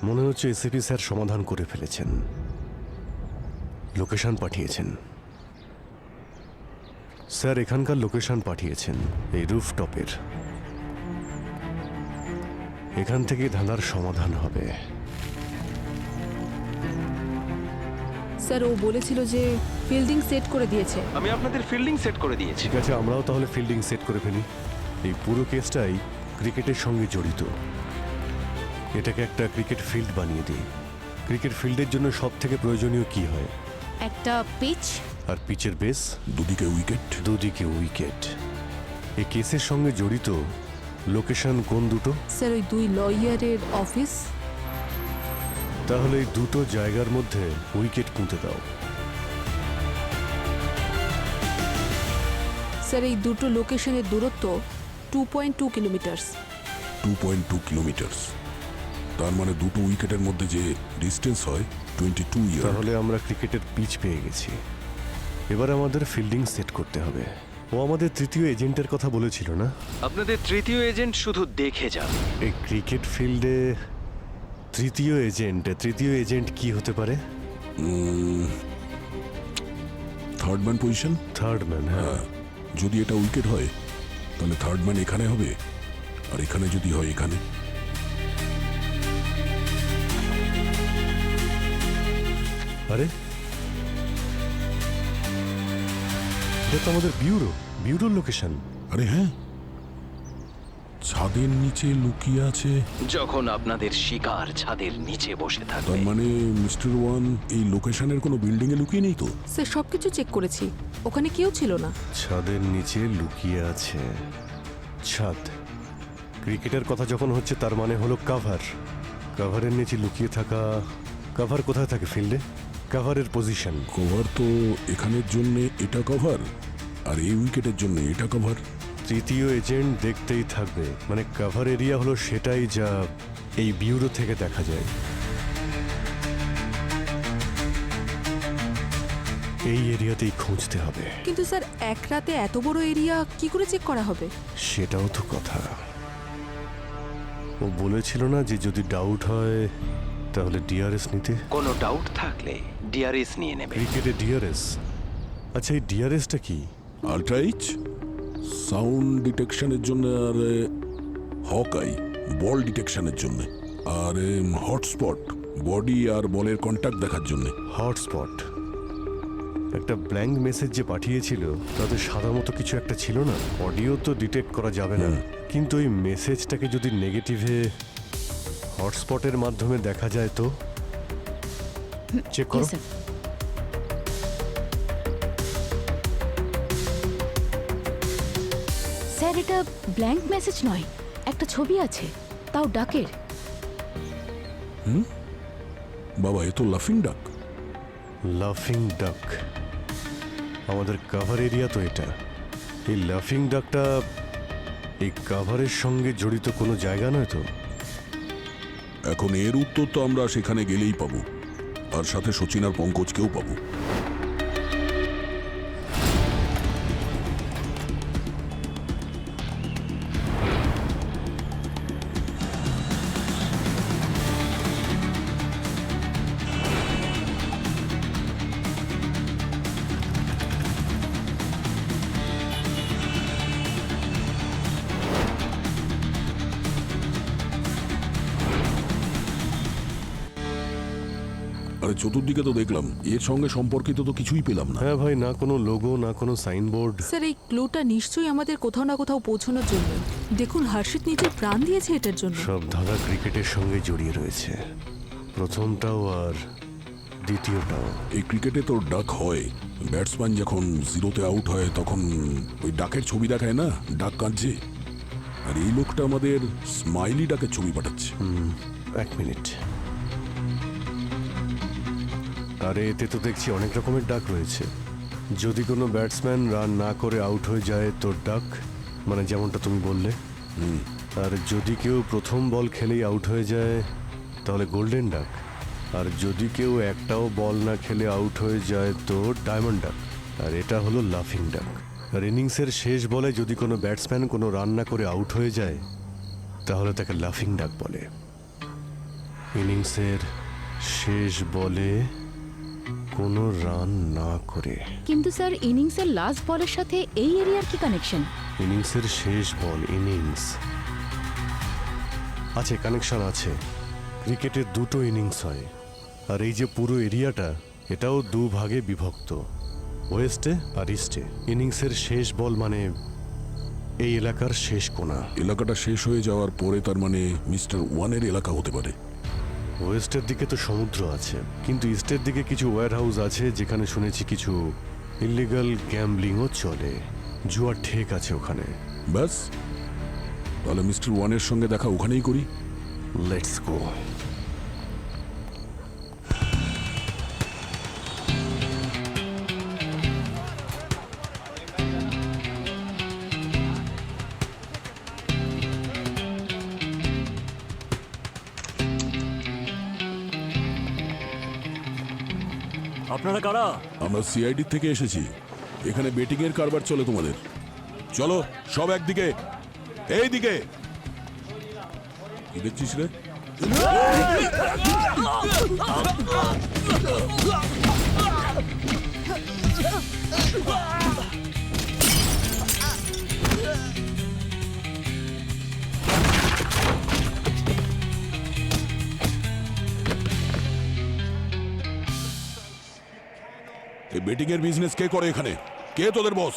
মনে হচ্ছে এসিপি স্যার সমাধান করে ফেলেছেন, লোকেশন পাঠিয়েছেন। স্যার এখানকার লোকেশন পাঠিয়েছেন, এই রুফটপের। এখান থেকে ধাঁধার সমাধান হবে। স্যার, ও বলেছিল যে ফিল্ডিং সেট করে দিয়েছে। আমি আপনাদের ফিল্ডিং সেট করে দিয়েছি। ঠিক আছে, আমরাও তাহলে ফিল্ডিং সেট করে ফেলি। এই পুরো কেসটাই ক্রিকেটের সঙ্গে জড়িত। এটাকে একটা ক্রিকেট ফিল্ড বানিয়ে দিই। ক্রিকেট ফিল্ডের জন্য সব থেকে প্রয়োজনীয় কি হয়? একটা পিচ আর পিচের বেস, দুদিকে উইকেট। দুদিকে উইকেট। এই কেসের সঙ্গে জড়িত লোকেশন কোন দুটো? স্যার, ওই দুই লয়ারের অফিস। তাহলে এই দুটো জায়গার মধ্যে উইকেট পুঁতে দাও। স্যার, এই দুটো লোকেশনের দূরত্ব 2.2 কিলোমিটার। 2.2 কিলোমিটার, তার মানে দুটো উইকেটের মধ্যে যে ডিস্টেন্স হয় 22 ইয়ার। তাহলে আমরা ক্রিকেটের পিচ পেয়ে গেছি। এবার আমাদের ফিল্ডিং সেট করতে হবে। ও আমাদের তৃতীয় এজেন্টের কথা বলেছিল না? আপনাদের তৃতীয় এজেন্ট শুধু দেখে যান। এই ক্রিকেট ফিল্ডে তৃতীয় এজেন্ট কি হতে পারে? Third man position. Third man, হ্যাঁ। যদি এটা উইকেট হয় তাহলে থার্ড ম্যান এখানে হবে, আর এখানে যদি হয় এখানে। আরে এটা তো আমাদের বিউরোর লোকেশন। আরে হ্যাঁ, ছাদের নিচে লুকিয়ে আছে। যখন আপনাদের শিকার ছাদের নিচে বসে থাকবে, তার মানে মিস্টার ওয়ান এই লোকেশনের কোনো বিল্ডিং এ লুকিয়ে নেই তো? স্যার, সবকিছু চেক করেছি, ওখানে কেউ ছিল না। ছাদের নিচে লুকিয়ে আছে। ছাদ, ক্রিকেটের কথা যখন হচ্ছে তার মানে হলো কাভারের নিচে লুকিয়ে থাকা। কাভার কোথায় থাকে ফিল্ডে? কাভারের পজিশন। কভার তো এখানের জন্য এটা কভার, আর এই উইকেটের জন্য এটা কভার। তৃতীয় এজেন্ট দেখতেই থাকবে, মানে কাভার এরিয়া হলো সেটাই যা এই বিউরো থেকে দেখা যায়। এই এরিয়াতেই খুঁজতে হবে। কিন্তু স্যার এক রাতে এত বড় এরিয়া কি করে চেক করা হবে? সেটাও তো কথা। ও বলেছিল না যে যদি ডাউট হয় তাহলে ডিআরএস নিতে। কোনো ডাউট থাকলে ডিআরএস নিয়ে নেবে। ক্রিকেটে ডিআরএস? আচ্ছা, এই ডিআরএসটা কি? আল্ট্রাইচ সাউন্ড ডিটেকশনের জন্য, আর হকাই বল ডিটেকশনের জন্য, আর হটস্পট বডি আর বলের কন্ট্যাক্ট দেখার জন্য। হটস্পট? একটা ব্ল্যাঙ্ক মেসেজ যে পাঠিয়েছিল তাতে সাদা মতো কিছু একটা ছিল না? অডিও তো ডিটেক্ট করা যাবে না, কিন্তু ওই মেসেজটাকে যদি নেগেটিভে হটস্পটের মাধ্যমে দেখা যায় তো চেক করো। স্যার এটা ব্ল্যাঙ্ক মেসেজ নয়, একটা ছবি আছে, তাও ডাকের। বাবা, এ তো লাফিং ডাক। লাফিং ডাক? আমাদের কাভার এরিয়া তো এটা। এই লাফিং ডাকটা এই কাভারের সঙ্গে জড়িত কোনো জায়গা নয় তো? এখন এর উত্তর তো আমরা সেখানে গেলেই পাবো, আর সাথে সচিন আর পঙ্কজকেও পাবো। আরে চতুর্দিকে তো দেখলাম, এর সঙ্গে সম্পর্কিত তো কিছুই পেলাম না। হ্যাঁ ভাই, না কোনো লোগো, না কোনো সাইনবোর্ড। স্যার এই ক্লুটা নিশ্চয়ই আমাদের কোথাও না কোথাও পৌঁছানোর জন্য। দেখুন, হর্ষিত নিজের প্রাণ দিয়েছে এটার জন্য। সব ধাঁধা ক্রিকেটের সঙ্গে জড়িয়ে রয়েছে, প্রথমটাও আর দ্বিতীয়টাও। এই ক্রিকেটে তো ডাক হয়, ব্যাটসম্যান যখন জিরোতে আউট হয় তখন ওই ডাকের ছবি দেখায় না, ডাক কাঁদছে। আর এই লোকটা আমাদের স্মাইলি ডাকের ছবি পাঠাচ্ছে। এক মিনিট, আরে এতে তো দেখছি অনেক রকমের ডাক রয়েছে। যদি কোনো ব্যাটসম্যান রান না করে আউট হয়ে যায় তো ডাক, মানে যেমনটা তুমি বললে। আর যদি কেউ প্রথম বল খেলেই আউট হয়ে যায় তাহলে গোল্ডেন ডাক। আর যদি কেউ একটাও বল না খেলে আউট হয়ে যায় তো ডায়মন্ড ডাক। আর এটা হলো লাফিং ডাক। আর ইনিংসের শেষ বলে যদি কোনো ব্যাটসম্যান কোনো রান না করে আউট হয়ে যায় তাহলে তাকে লাফিং ডাক বলে। ইনিংসের শেষ বলে কোনো রান না করে। কিন্তু স্যার ইনিংসের লাস্ট বলের সাথে এই এরিয়ার কি কানেকশন? ইনিংসের শেষ বল, ইনিংস আছে, কানেকশন আছে। ক্রিকেটের দুটো ইনিংস হয়, আর এই যে পুরো এরিয়াটা এটাও দুভাগে বিভক্ত, ওয়েস্টে আর ইস্টে। ইনিংসের শেষ বল মানে এই এলাকার শেষ কোণা। এলাকাটা শেষ হয়ে যাওয়ার পরে তার মানে মিস্টার ওয়ানের এলাকা হতে পারে। ওয়েস্টের দিকে তো সমুদ্র আছে, কিন্তু ইস্টের দিকে কিছু ওয়্যার হাউস আছে যেখানে শুনেছি কিছু ইলিগাল গ্যাম্বলিংও চলে, জুয়ার ঠেক আছে ওখানে। ব্যাস, তাহলে মিস্টার ওয়ানের সঙ্গে দেখা ওখানেই করি। Let's go. আপনারা কারা? আমরা সিআইডি থেকে এসেছি, এখানে বেটিং এর কারবার চলে তোমাদের। চলো সব একদিকে, এই দিকে। কি দেখছিস রে? এই বেটিং এর বিজনেস কে করে এখানে? কে তোদের বস?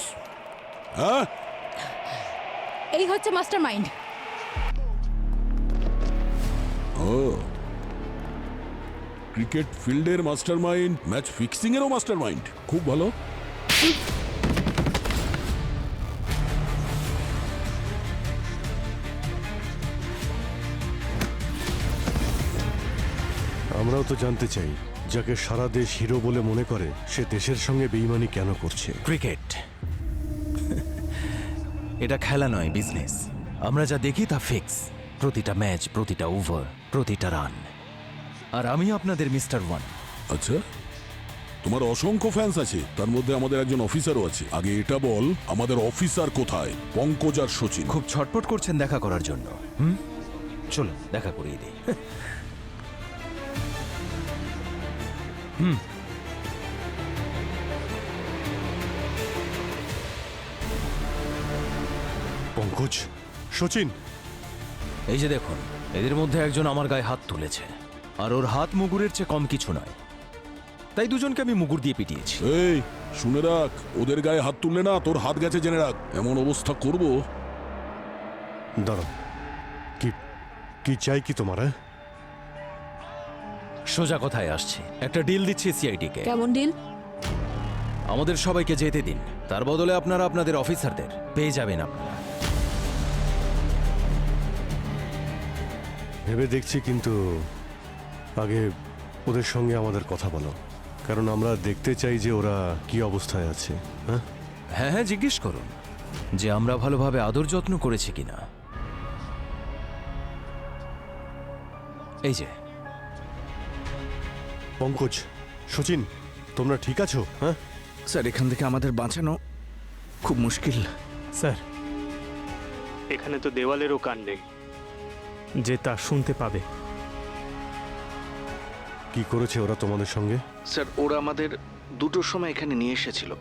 হ্যাঁ, এই হচ্ছে মাস্টার মাইন্ড। ও, ক্রিকেট ফিল্ডের মাস্টার মাইন্ড, ম্যাচ ফিক্সিং এরও মাস্টার মাইন্ড। খুব ভালো। আমরাও তো জানতে চাই, যাকে সারা দেশ হিরো বলে মনে করে সে দেশের সঙ্গে বেইমানি কেন করছে। ক্রিকেট এটা খেলা নয়, বিজনেস। আমরা যা দেখি তা ফিক্স, প্রতিটা ম্যাচ, প্রতিটা ওভার, প্রতিটা রান। আর আমি আপনাদের মিস্টার ওয়ান। আচ্ছা, তোমার অসংখ্য ফ্যান্স আছে, তার মধ্যে আমাদের একজন অফিসারও আছে। আগে এটা বল, আমাদের অফিসার কোথায়? পঙ্কজ আর সচিন। খুব ছটপট করছেন দেখা করার জন্য। চলো দেখা করিয়ে দিই। পঙ্কজ, সচিন, এই যে দেখুন, এদের মধ্যে একজন আমার গায়ে হাত তুলেছে, আর ওর হাত মুগুরের চেয়ে কম কিছু নয়। তাই দুজনকে আমি মুগুর দিয়ে পিটিয়েছি। এই শুনে রাখ, ওদের গায়ে হাত তুললে না তোর হাত গেছে জেনে রাখ। এমন অবস্থা করব। দাঁড়াও, কি কি চাই কি তোমার? সোজা কথায় আসছে, একটা ডিল দিচ্ছি সিআইডিকে। কেমন ডিল? আমাদের সবাইকে যেতে দিন, তার বদলে আপনারা আপনাদের অফিসারদের পেয়ে যাবেন আপনারা। ভেবে দেখছি, কিন্তু আগে ওদের সঙ্গে আমাদের কথা বলো, কারণ আমরা দেখতে চাই যে ওরা কি অবস্থায় আছে। হ্যাঁ হ্যাঁ হ্যাঁ, জিজ্ঞেস করুন যে আমরা ভালোভাবে আদর যত্ন করেছি কিনা। এই যে পঙ্কজ, সচিন, তোমরা ঠিক আছো? হ্যাঁ স্যার, এখান থেকে আমাদের বাঁচানো খুব মুশকিল। স্যার, এখানে তো দেওয়ালেরও কান নেই যে তা শুনতে পাবে। কি করেছে ওরা তোমাদের সঙ্গে? স্যার, ওরা আমাদের 2টোর সময় এখানে নিয়ে এসেছিল,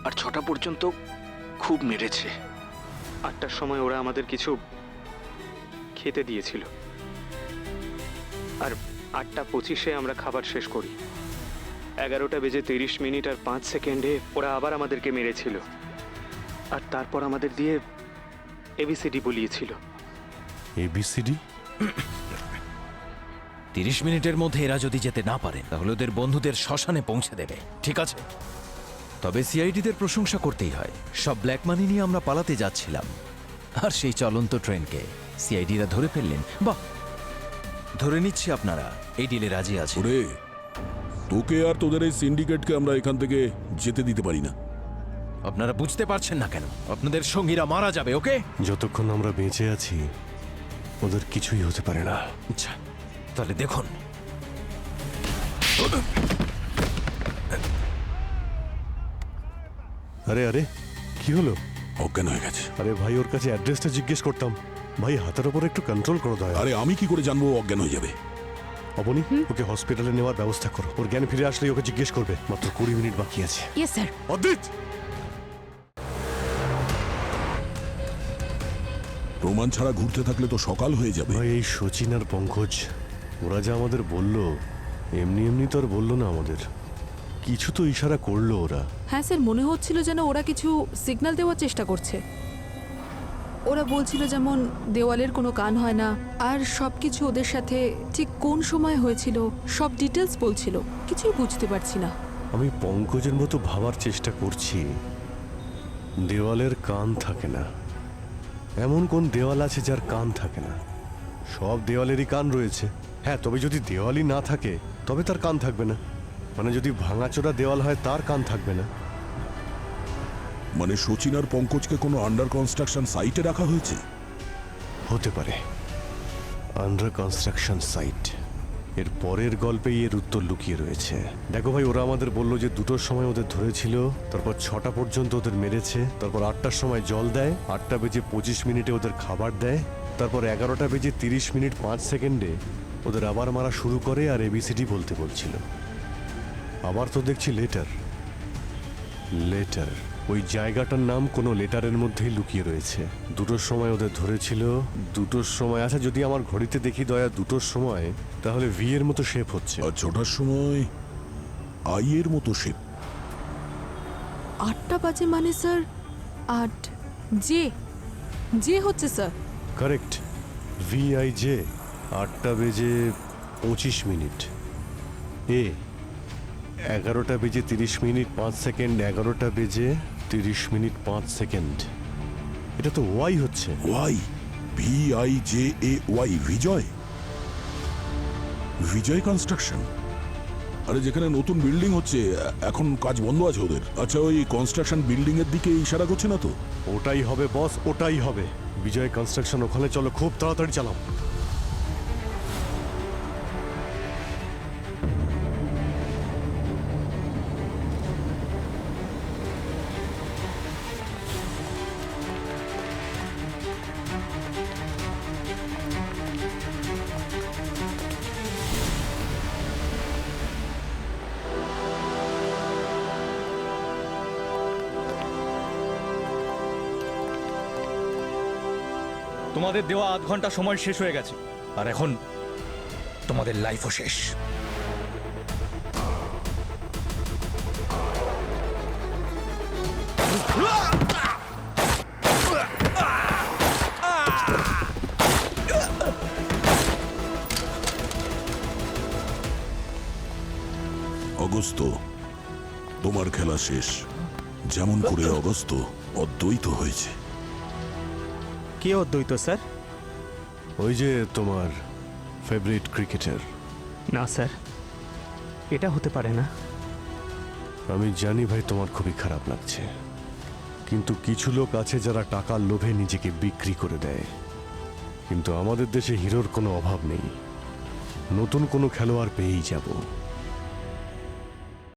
আর 6টা পর্যন্ত খুব মেরেছে। 8টার সময় ওরা আমাদের কিছু খেতে দিয়েছিল, আর 8:25-এ আমরা খাবার শেষ করি। 11:30 আর 5 সেকেন্ডে ওরা আবার আমাদেরকে মেরেছিল, আর তারপর আমাদের দিয়ে এবিসিডি বলিয়েছিল। এবিসিডি? 30 মিনিটের মধ্যে এরা যদি যেতে না পারে তাহলে ওদের বন্ধুদের শ্মশানে পৌঁছে দেবে, ঠিক আছে? তবে সিআইডিদের প্রশংসা করতেই হয়, সব ব্ল্যাক মানি নিয়ে আমরা পালাতে যাচ্ছিলাম, আর সেই চলন্ত ট্রেনকে সিআইডিরা ধরে ফেললেন। বাহ, ধরে নিচ্ছি আপনারা এই ডিলে রাজি আছে। ওরে, তোকে আর তোদের এই সিন্ডিকেটকে আমরা এখান থেকে যেতে দিতে পারি না। আপনারা বুঝতে পারছেন না কেন? আপনাদের সঙ্গীরা মারা যাবে, ওকে? যতক্ষণ আমরা বেঁচে আছি ওদের কিছুই হতে পারে না। আচ্ছা, তাহলে দেখুন। আরে আরে, কি হলো? অজ্ঞান হয়ে গেছে। আরে ভাই, ওর কাছে অ্যাড্রেসটা জিজ্ঞেস করতাম। ভাই, হাতের ওপর একটু কন্ট্রোল করো দয়া। আরে আমি কি করে জানবো অজ্ঞান হয়ে যাবে? অবনী, ওকে হসপিটালে নেওয়ার ব্যবস্থা করো। ওর জ্ঞান ফিরে আসলে ওকে জিজ্ঞেস করবে। মাত্র 20 মিনিট বাকি আছে। Yes sir. অদিত, প্রমাণ ছাড়া ঘুরতে থাকলে তো সকাল হয়ে যাবে। ভাই, এই সচিন আর পঙ্কজ ওরা যা আমাদের বললো, এমনি এমনি তো আর বললো না আমাদের, কিছু তো ইশারা করলো ওরা। হ্যাঁ স্যার, মনে হচ্ছিল যেন ওরা কিছু সিগন্যাল দেওয়ার চেষ্টা করছে। ওরা বলছিল যেমন দেওয়ালের কোনো কান হয় না, আর সব কিছু ওদের সাথে ঠিক কোন সময় হয়েছিল সব ডিটেলস বলছিল। কিছুই বুঝতে পারছি না। আমি পঙ্কজের মতো ভাবার চেষ্টা করছি। দেওয়ালের কান থাকে না, এমন কোন দেওয়াল আছে যার কান থাকে না? সব দেওয়ালেরই কান রয়েছে। হ্যাঁ, তবে যদি দেওয়ালই না থাকে তবে তার কান থাকবে না। মানে যদি ভাঙাচোরা দেওয়াল হয় তার কান থাকবে না। মানে সচিন আর পঙ্কজকে কোনো আন্ডার কনস্ট্রাকশন সাইটে রাখা হয়েছে? হতে পারে, আন্ডার কনস্ট্রাকশন সাইট। এর পরের গল্পেই এর উত্তর লুকিয়ে রয়েছে। দেখো ভাই, ওরা আমাদের বললো যে 2টোর সময় ওদের ধরেছিল, তারপর 6টা পর্যন্ত ওদের মেরেছে, তারপর 8টার সময় জল দেয়, 8:25 ওদের খাবার দেয়, তারপর 11:30 5 সেকেন্ডে ওদের আবার মারা শুরু করে, আর এবিসিডি বলতে বলছিল। আবার তো দেখছি লেটার। লেটার, ওই জায়গাটার নাম কোনো লেটারের মধ্যেই লুকিয়ে রয়েছে। 2টোর সময় ওদের ধরেছিল, 2টোর সময়। আচ্ছা, যদি আমার ঘড়িতে দেখি দয়া 2টোর সময়, তাহলে ভি এর মতো শেপ হচ্ছে। আর 6টার সময় আই এর মতো শেপ। 8টা বাজে মানে স্যার 8 জে জে হচ্ছে স্যার। Correct, VIJ, 8:25। এ 11:30 5 সেকেন্ড, 11:30 5 সেকেন্ড। এটা তো ওয়াই হচ্ছে। ওয়াই, VIJAY, বিজয়। বিজয় কনস্ট্রাকশন। আরে, যেখানে নতুন বিল্ডিং হচ্ছে, এখন কাজ বন্ধ আছে ওদের। আচ্ছা, ওই কনস্ট্রাকশন বিল্ডিং এর দিকে ইশারা করছে না তো? ওটাই হবে বস, ওটাই হবে। বিজয় কনস্ট্রাকশন, ওখানে চলো, খুব তাড়াতাড়ি চালাও। তোমাদের দেওয়া আধ ঘন্টা সময় শেষ হয়ে গেছে, আর এখন তোমাদের লাইফও শেষ। অগস্ত, তোমার খেলা শেষ। যেমন করে অগস্ত অদ্বৈত হয়েছে। কে অদ্বৈত স্যার? ওই যে তোমার ফেভারিট ক্রিকেটার। না স্যার, এটা হতে পারে না। আমি জানি ভাই তোমার খুবই খারাপ লাগছে, কিন্তু কিছু লোক আছে যারা টাকার লোভে নিজেকে বিক্রি করে দেয়। কিন্তু আমাদের দেশে হিরোর কোনো অভাব নেই, নতুন কোনো খেলোয়াড় পেয়েই যাব।